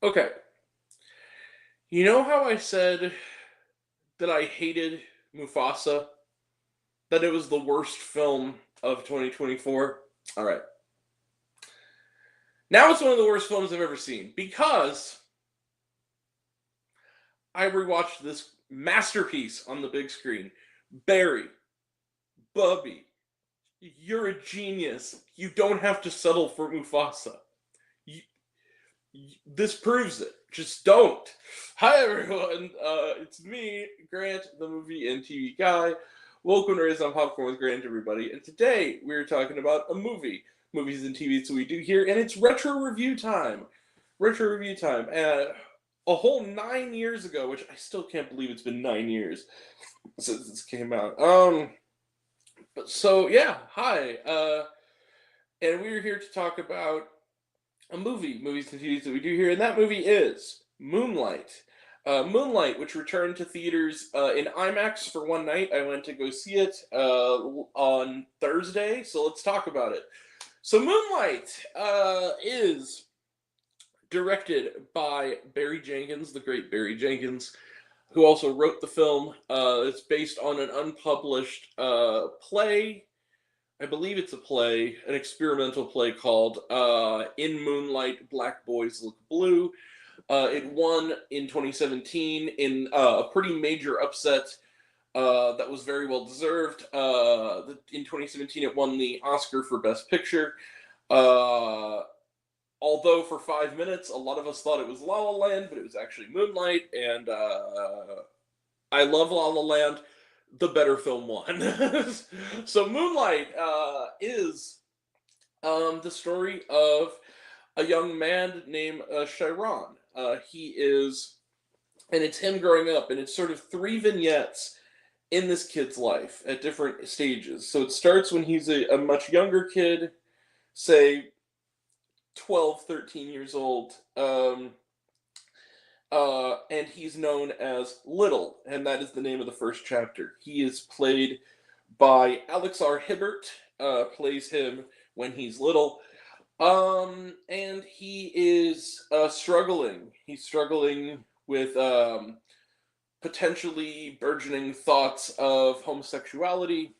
Okay. You know how I said that I hated Mufasa? That it was the worst film of 2024? Alright. Now it's one of the worst films I've ever seen because I rewatched this masterpiece on the big screen. Barry, Bubby, you're a genius. You don't have to settle for Mufasa. You, this proves it. Just don't. Hi everyone, it's me, Grant, the movie and TV guy. Welcome to Raised on Popcorn with Grant, everybody. And today we're talking about a movie, movies and TVs that we do here, and it's retro review time. Retro review time. A whole 9 years ago, which I still can't believe it's been 9 years since this came out. Hi. And we're here to talk about a movies and TVs that we do here, and that movie is Moonlight. Moonlight, which returned to theaters in IMAX for one night. I went to go see it on Thursday, so let's talk about it. So, Moonlight is directed by Barry Jenkins, the great Barry Jenkins, who also wrote the film. It's based on an unpublished play. I believe it's a play, an experimental play called In Moonlight, Black Boys Look Blue. It won in 2017 in a pretty major upset that was very well deserved. In 2017, it won the Oscar for Best Picture. Although for 5 minutes, a lot of us thought it was La La Land, but it was actually Moonlight, and I love La La Land. The better film won. So Moonlight is the story of a young man named Chiron. He is, and it's him growing up, and it's sort of three vignettes in this kid's life at different stages. So it starts when he's a much younger kid, say 12, 13 years old. And he's known as Little, and that is the name of the first chapter. He is played by Alex R. Hibbert, plays him when he's little. And he is struggling. He's struggling with potentially burgeoning thoughts of homosexuality,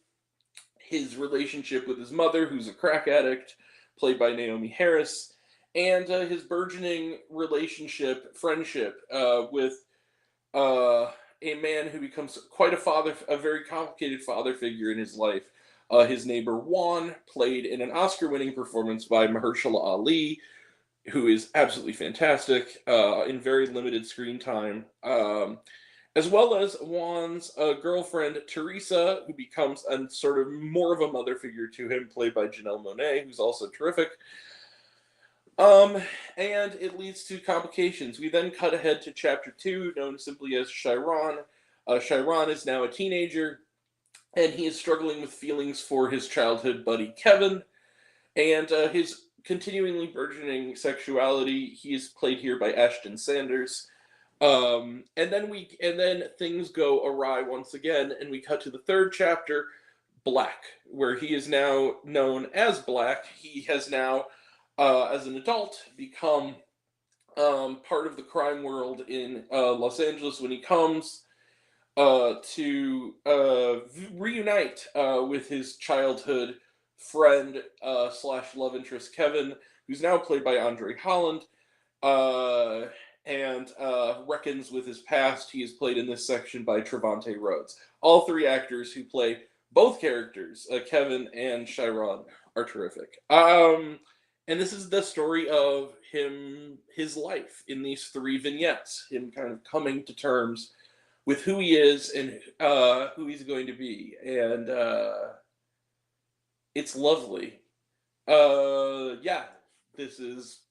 his relationship with his mother, who's a crack addict, played by Naomi Harris, and his burgeoning friendship with a man who becomes quite a very complicated father figure in his life. His neighbor Juan, played in an Oscar-winning performance by Mahershala Ali, who is absolutely fantastic in very limited screen time, as well as Juan's girlfriend Teresa, who becomes a sort of more of a mother figure to him, played by Janelle Monáe, who's also terrific. And it leads to complications. We then cut ahead to chapter 2, known simply as Chiron. Chiron is now a teenager, and he is struggling with feelings for his childhood buddy Kevin, and his continually burgeoning sexuality. He is played here by Ashton Sanders. And then things go awry once again, and we cut to the third chapter, Black, where he is now known as Black. He has now, as an adult, become part of the crime world in Los Angeles when he comes to reunite with his childhood friend slash love interest Kevin, who's now played by Andre Holland, and reckons with his past. He is played in this section by Trevante Rhodes. All three actors who play both characters, Kevin and Chiron, are terrific. And this is the story of his life in these three vignettes, him kind of coming to terms with who he is and who he's going to be. And it's lovely. Yeah, this is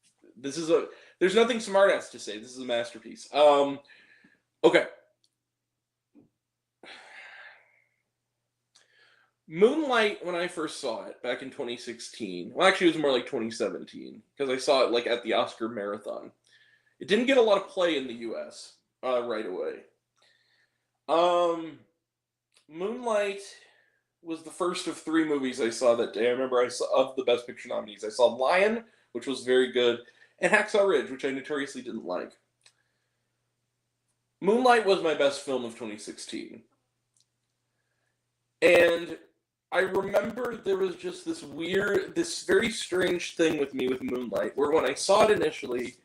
there's nothing smartass to say. This is a masterpiece. Okay. Moonlight, when I first saw it back in 2016, well, actually, it was more like 2017, because I saw it like at the Oscar marathon. It didn't get a lot of play in the U.S. Right away. Moonlight was the first of three movies I saw that day. I remember I saw of the Best Picture nominees. I saw Lion, which was very good, and Hacksaw Ridge, which I notoriously didn't like. Moonlight was my best film of 2016. And I remember there was just this very strange thing with me with Moonlight, where when I saw it initially,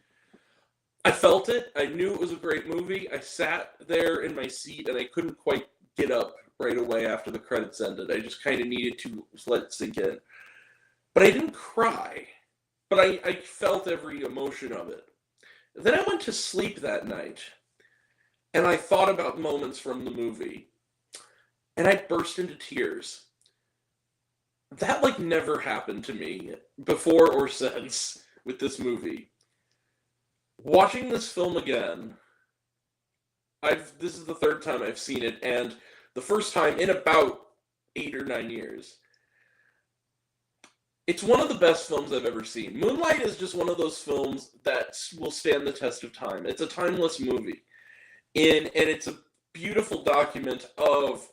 I felt it. I knew it was a great movie. I sat there in my seat and I couldn't quite get up right away after the credits ended. I just kind of needed to let it sink in. But I didn't cry. But I felt every emotion of it. Then I went to sleep that night. And I thought about moments from the movie. And I burst into tears. That, never happened to me before or since with this movie. Watching this film again, this is the third time I've seen it, and the first time in about 8 or 9 years. It's one of the best films I've ever seen. Moonlight is just one of those films that will stand the test of time. It's a timeless movie. And it's a beautiful document of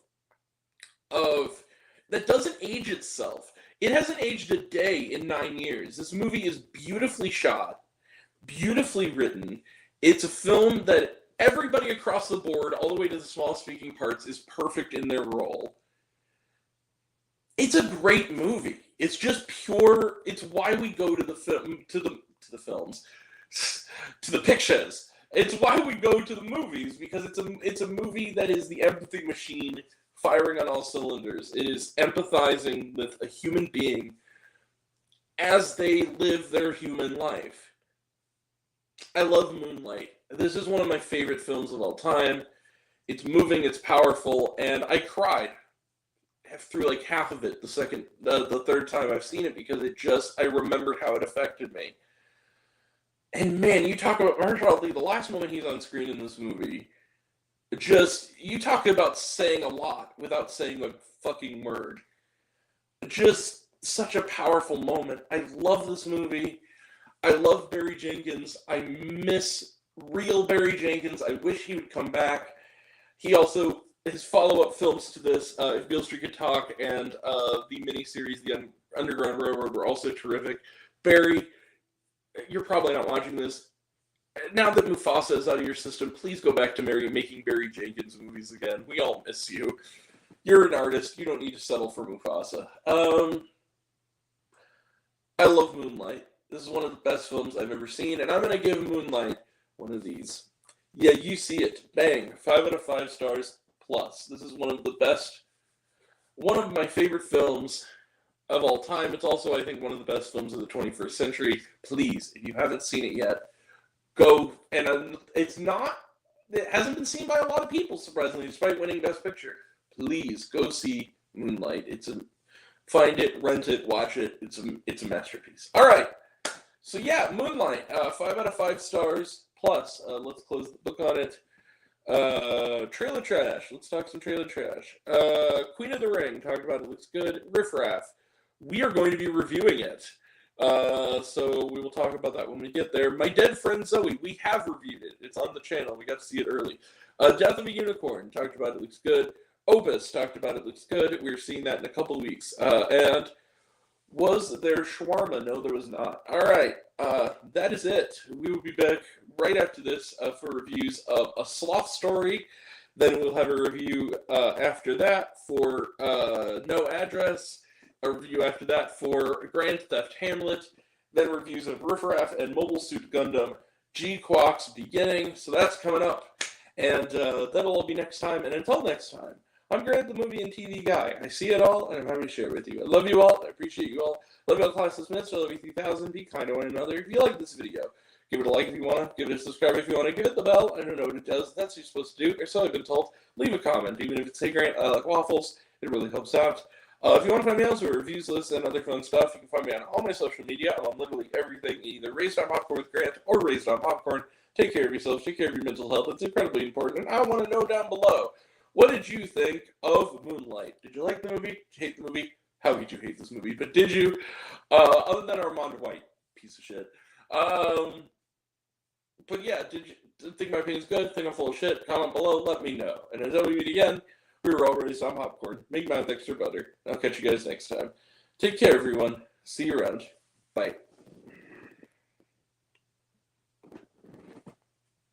that doesn't age itself. It hasn't aged a day in 9 years. This movie is beautifully shot, beautifully written. It's a film that everybody across the board, all the way to the small speaking parts, is perfect in their role. It's a great movie. It's just pure. It's why we go to the film, to the films, to the pictures. It's why we go to the movies, because it's a movie that is the empathy machine firing on all cylinders. It is empathizing with a human being as they live their human life. I love Moonlight. This is one of my favorite films of all time. It's moving, it's powerful, and I cried through half of it the third time I've seen it, because I remembered how it affected me. And man, you talk about Marshall Ali, the last moment he's on screen in this movie, you talk about saying a lot without saying a fucking word. Just such a powerful moment. I love this movie. I love Barry Jenkins. I miss real Barry Jenkins. I wish he would come back. He also, his follow-up films to this, If Beale Street Could Talk, and the miniseries, The Underground Railroad, were also terrific. Barry, you're probably not watching this. Now that Mufasa is out of your system, please go back to making Barry Jenkins movies again. We all miss you. You're an artist. You don't need to settle for Mufasa. I love Moonlight. This is one of the best films I've ever seen, and I'm going to give Moonlight one of these. Yeah, you see it. Bang. 5 out of 5 stars plus. This is one of my favorite films of all time. It's also, I think, one of the best films of the 21st century. Please, if you haven't seen it yet, go. And it hasn't been seen by a lot of people, surprisingly, despite winning Best Picture. Please go see Moonlight. Find it, rent it, watch it. It's a masterpiece. All right. So yeah, Moonlight, 5 out of 5 stars plus. Let's close the book on it. Trailer trash. Let's talk some trailer trash. Queen of the Ring. Talked about it. Looks good. Riff Raff. We are going to be reviewing it. So we will talk about that when we get there. My Dead Friend Zoe. We have reviewed it. It's on the channel. We got to see it early. Death of a Unicorn. Talked about it. Looks good. Opus. Talked about it. Looks good. We're seeing that in a couple of weeks. And was there shawarma? No, there was not. All right. That is it. We will be back right after this for reviews of A Sloth Story. Then we'll have a review after that for No Address. A review after that for Grand Theft Hamlet. Then reviews of Riff Raff and Mobile Suit Gundam G-Quack's Beginning. So that's coming up. And that'll all be next time. And until next time, I'm Grant, the movie and TV guy. I see it all, and I'm happy to share it with you. I love you all. I appreciate you all. Love you all, classless minutes. I love you 3000. Be kind to one another. If you like this video, give it a like if you want to. Give it a subscribe if you want to. Give it the bell. I don't know what it does. That's what you're supposed to do. Or so I've been told. Leave a comment. Even if it's, hey, Grant, I like waffles. It really helps out. If you want to find me elsewhere, reviews, lists, and other fun stuff, you can find me on all my social media. I'm on literally everything, either Raised on Popcorn with Grant or Raised on Popcorn. Take care of yourselves. Take care of your mental health. It's incredibly important. And I want to know down below, what did you think of Moonlight? Did you like the movie? Did you hate the movie? How did you hate this movie? But did you? Other than Armand White, piece of shit. But yeah, did you think my opinion's good? Think I'm full of shit? Comment below. Let me know. And until we meet again, we were all Raised on Popcorn. Make mouth extra butter. I'll catch you guys next time. Take care, everyone. See you around. Bye.